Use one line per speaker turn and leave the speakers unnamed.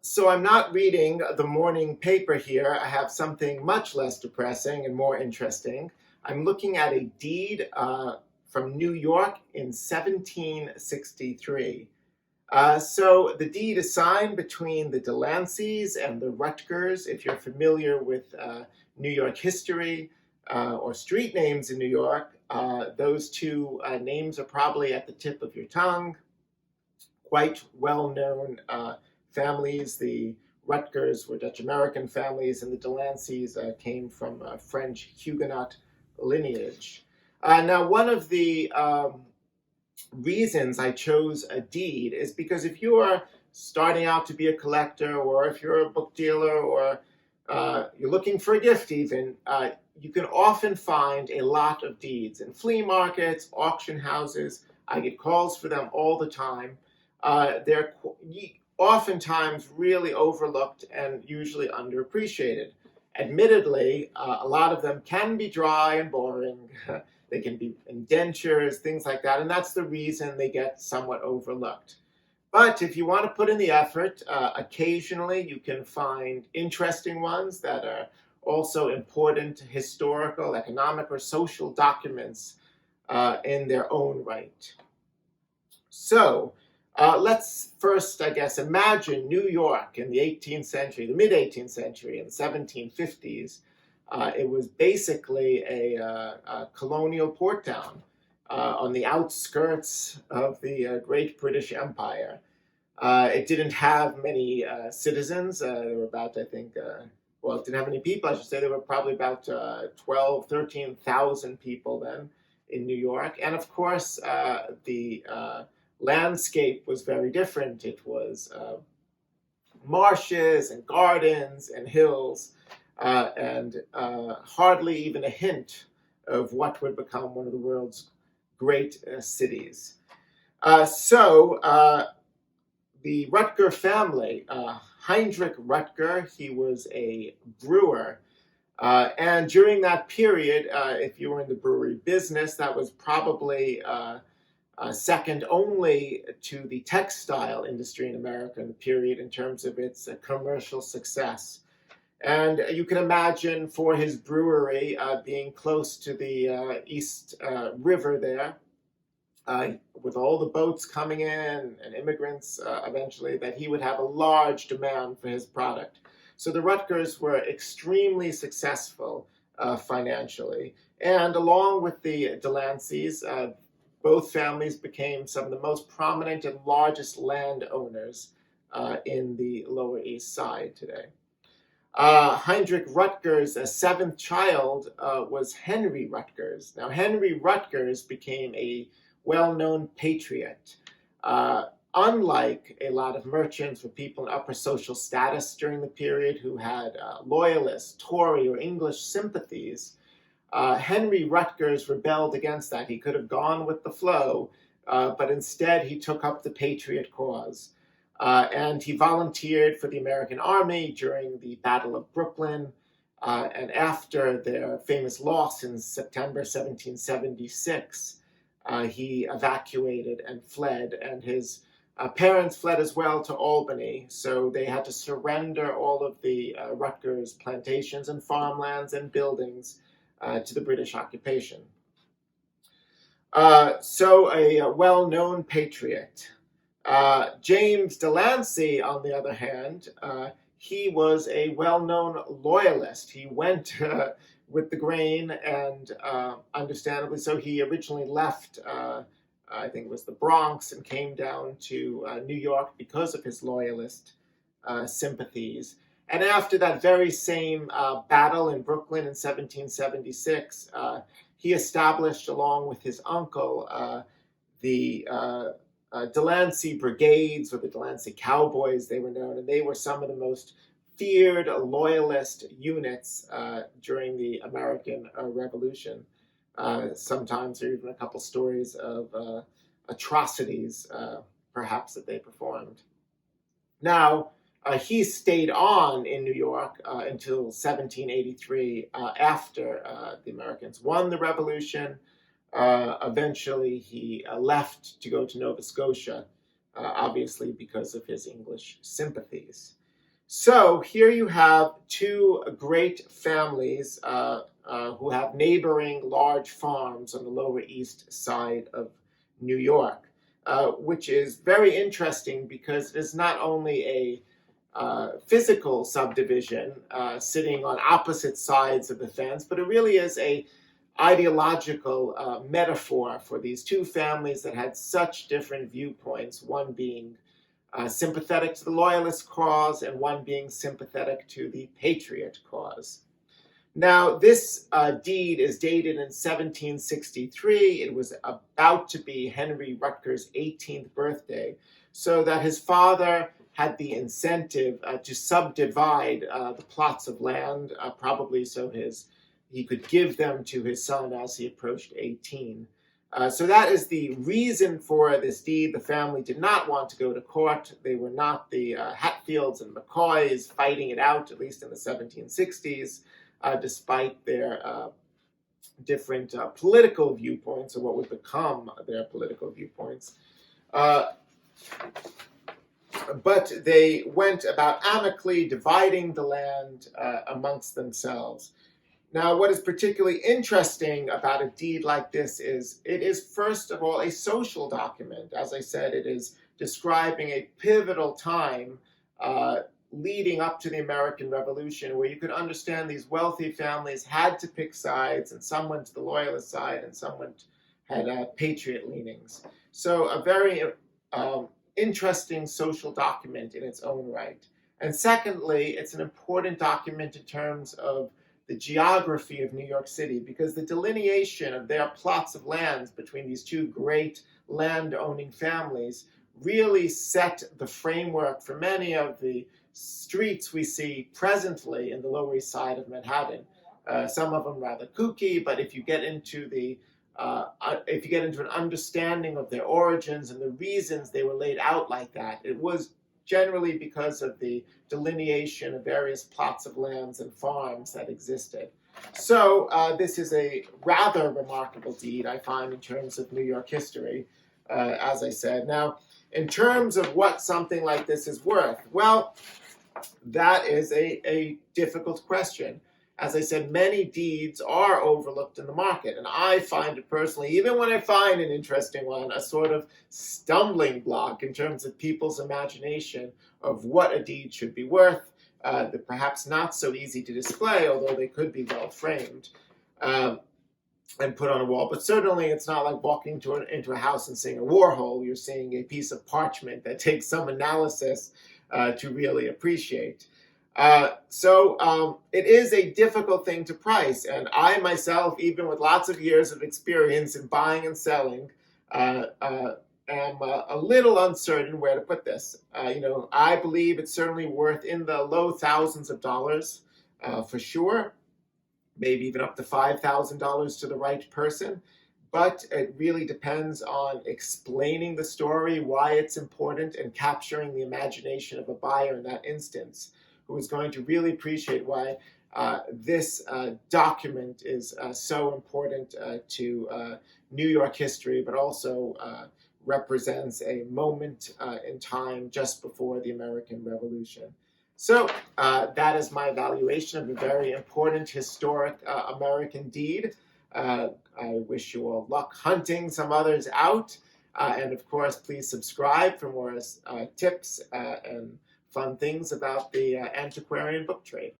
So I'm not reading the morning paper here. I have something much less depressing and more interesting. I'm looking at a deed from New York in 1763. So the deed is signed between the Delanceys and the Rutgers. If you're familiar with New York history or street names in New York, those two names are probably at the tip of your tongue. Quite well-known families. The Rutgers were Dutch American families, and the Delanceys came from French Huguenot lineage. Now, one of the reasons I chose a deed is because if you are starting out to be a collector, or if you're a book dealer, or you're looking for a gift even, you can often find a lot of deeds in flea markets, auction houses. I get calls for them all the time. They're oftentimes really overlooked and usually underappreciated. Admittedly, a lot of them can be dry and boring. They can be indentures, things like that, and that's the reason they get somewhat overlooked. But if you want to put in the effort, occasionally you can find interesting ones that are also important historical, economic, or social documents in their own right. So let's first, I guess, imagine New York in the 18th century, the mid-18th century, in the 1750s. It was basically a colonial port town on the outskirts of the great British Empire. It didn't have many citizens. There were about, I think, well, it didn't have any people, I should say. There were probably about 12, 13,000 people then in New York. And of course, the landscape was very different. It was marshes and gardens and hills, and hardly even a hint of what would become one of the world's great cities. So the Rutger family, Heinrich Rutger, he was a brewer. And during that period, if you were in the brewery business, that was probably second only to the textile industry in America in the period in terms of its commercial success. And you can imagine for his brewery being close to the East River there, with all the boats coming in and immigrants eventually, that he would have a large demand for his product. So the Rutgers were extremely successful financially. And along with the Delanceys, both families became some of the most prominent and largest landowners in the Lower East Side today. Heinrich Rutgers' seventh child was Henry Rutgers. Now, Henry Rutgers became a well-known patriot. Unlike a lot of merchants or people in upper social status during the period who had loyalist, Tory, or English sympathies, Henry Rutgers rebelled against that. He could have gone with the flow, but instead he took up the patriot cause. And he volunteered for the American Army during the Battle of Brooklyn. And after their famous loss in September 1776, he evacuated and fled. And his parents fled as well to Albany. So they had to surrender all of the Rutgers plantations and farmlands and buildings to the British occupation. So a well-known patriot. James Delancey, on the other hand, he was a well-known loyalist. He went with the grain, and understandably so, he originally left, I think it was the Bronx, and came down to New York because of his loyalist sympathies. And after that very same battle in Brooklyn in 1776, he established, along with his uncle, the Delancey Brigades, or the Delancey Cowboys, they were known, and they were some of the most feared loyalist units during the American Revolution. Sometimes there are even a couple stories of atrocities, perhaps, that they performed. Now, he stayed on in New York until 1783, after the Americans won the Revolution. Eventually, he left to go to Nova Scotia, obviously because of his English sympathies. So here you have two great families who have neighboring large farms on the Lower East Side of New York, which is very interesting because it is not only a physical subdivision sitting on opposite sides of the fence, but it really is a ideological metaphor for these two families that had such different viewpoints, one being sympathetic to the Loyalist cause and one being sympathetic to the Patriot cause. Now, this deed is dated in 1763. It was about to be Henry Rutgers' 18th birthday, so that his father had the incentive to subdivide the plots of land, probably so he could give them to his son as he approached 18. So that is the reason for this deed. The family did not want to go to court. They were not the Hatfields and McCoys fighting it out, at least in the 1760s, despite their different political viewpoints, or what would become their political viewpoints. But they went about amicably dividing the land amongst themselves. Now, what is particularly interesting about a deed like this is it is, first of all, a social document. As I said, it is describing a pivotal time leading up to the American Revolution, where you could understand these wealthy families had to pick sides, and some went to the Loyalist side, and some had patriot leanings. So a very interesting social document in its own right. And secondly, it's an important document in terms of the geography of New York City, because the delineation of their plots of lands between these two great land-owning families really set the framework for many of the streets we see presently in the Lower East Side of Manhattan. Some of them rather kooky, but if you get into an understanding of their origins and the reasons they were laid out like that, it was generally because of the delineation of various plots of lands and farms that existed. So this is a rather remarkable deed, I find, in terms of New York history, as I said. Now, in terms of what something like this is worth, well, that is a difficult question. As I said, many deeds are overlooked in the market, and I find it personally, even when I find an interesting one, a sort of stumbling block in terms of people's imagination of what a deed should be worth. They're perhaps not so easy to display, although they could be well framed and put on a wall. But certainly it's not like walking into a house and seeing a Warhol. You're seeing a piece of parchment that takes some analysis to really appreciate. So it is a difficult thing to price, and I myself, even with lots of years of experience in buying and selling, am a little uncertain where to put this. I believe it's certainly worth in the low thousands of dollars for sure, maybe even up to $5,000 to the right person. But it really depends on explaining the story, why it's important, and capturing the imagination of a buyer in that instance, who is going to really appreciate why this document is so important to New York history, but also represents a moment in time just before the American Revolution. So that is my evaluation of a very important historic American deed. I wish you all luck hunting some others out. And of course, please subscribe for more tips and fun things about the antiquarian book trade.